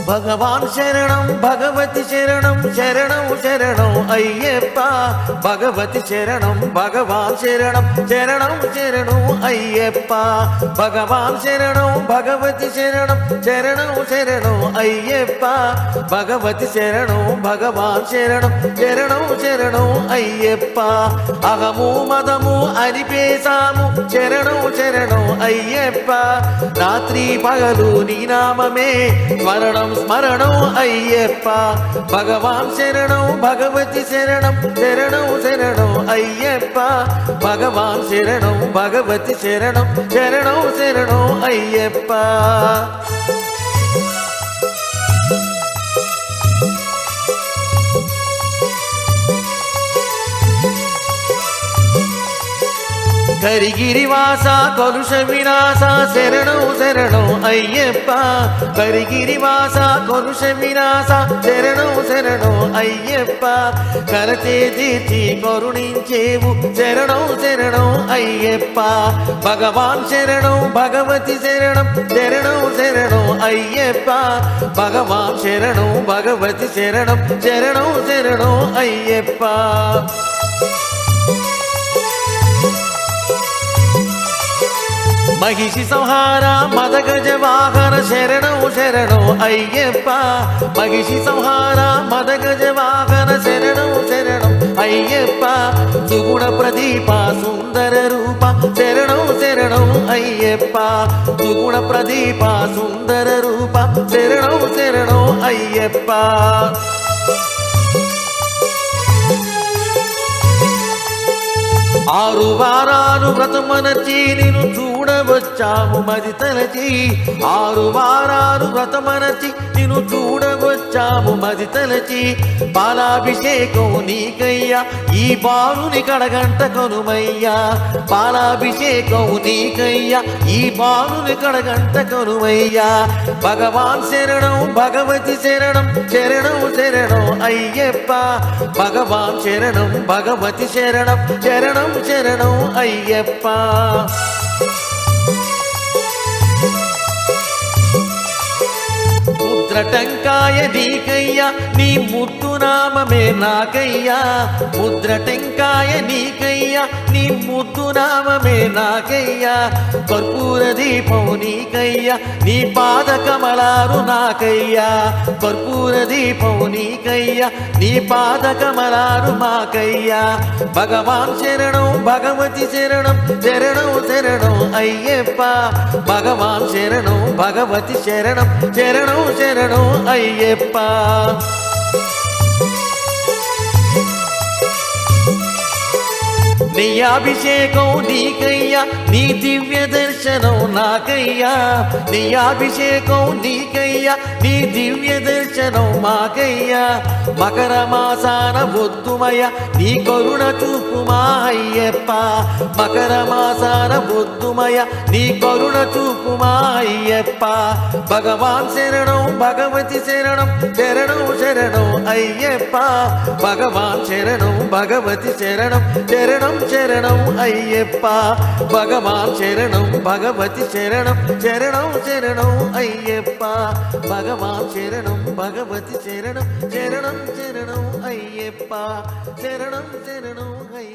భగవాన్ శరణం భగవతి శరణం శరణం శరణం అయ్యప్ప భగవతి శరణం భగవాన్ శరణం శరణం శరణం అయ్యప్ప భగవాన్ శరణం భగవతి శరణం శరణం శరణం అయ్యప్ప భగవతి శరణం భగవాన్ శరణం శరణం శరణం అయ్యప్ప అహము మదము అనిపేశాము శరణం శరణం అయ్యప్ప రాత్రి పగలు నీ నామమే స్మరణం స్మరణం అయ్యప్ప భగవాన్ శరణం భగవతి శరణం శరణం శరణం అయ్యప్ప భగవాన్ శరణం భగవతి శరణం శరణం శరణం అయ్యప్ప కరిగిరివాస కలుష వినాశ శరణం శరణం అయ్యప్ప కరిగిరివాస కలుష వినాశ శరణం శరణం అయ్యప్ప కరతే తీర్చి కరుణించేవు శరణం శరణం అయ్యప్ప భగవాన్ శరణం భగవతి శరణం శరణం శరణం అయ్యప్ప భగవాన్ శరణం భగవతి శరణం శరణం శరణం అయ్యప్ప మహిషి సంహార మదగజ వాహన శరణం శరణం అయ్యప్ప మహిషి సంహార మదగజ వాహన శరణం శరణం అయ్యప్ప సుగుణ ప్రదీప సుందర రూప శరణం శరణం అయ్యప్ప సుగుణ ప్రదీప సుందర రూప శరణం శరణం అయ్యప్ప ఆరు వారాలు వ్రతమనచి నిన్ను చూడవచ్చాము మది తలచి ఆరు వారాలు వ్రతమనచి నిన్ను చూడవచ్చాము మది తలచి పాలాభిషేకం నీకయ్యా ఈ బాలుని కడగంట కనుమయ్యా పాలాభిషేకం నీకయ్యా ఈ బాలుని కడగంట కనుమయ్యా భగవాన్ శరణం భగవతి శరణం శరణం శరణం అయ్యప్ప భగవాన్ శరణం భగవతి శరణం శరణం శరణం అయ్యప్ప ముద్రటంకాయ నీకయ్యా నీ ముద్దు నామమే నాకయ్యా ముద్రటంకాయ నీకయ్యా నీ ముద్దు నామమే నాకయ్యా కర్పూర దీపం నీకయ్యా నీ పాద కమలారు నాకయ్యా కర్పూర దీపం నీకయ్యా నీ పాద కమలారు మాకయ్యా భగవాన్ శరణం భగవతి శరణం శరణం శరణం అయ్యప్ప భగవాన్ శరణం భగవతి శరణం శరణం శరణం అయ్యప్ప నీ అభిషేకం నీకయ్యా నీ దివ్య దర్శనం నాకయ్యా నీ అభిషేకం నీకయ్యా నీ దివ్య దర్శనం మాకయ్యా మకర మాసాన బొద్దుమయ నీ కరుణ చూపుమా అయ్యప్ప మకర మాసాన బొద్దుమయ నీ కరుణ చూపుమా అయ్యప్ప భగవాన్ శరణం భగవతి శరణం శరణం శరణం అయ్యప్ప భగవాన్ శరణం భగవతి శరణం శరణం శరణం అయ్యప్ప భగవాన్ శరణం భగవతి శరణం శరణం శరణం అయ్యప్ప భగవాన్ శరణం భగవతి శరణం శరణం శరణం అయ్యప్ప శరణం శరణం అయ్యప్ప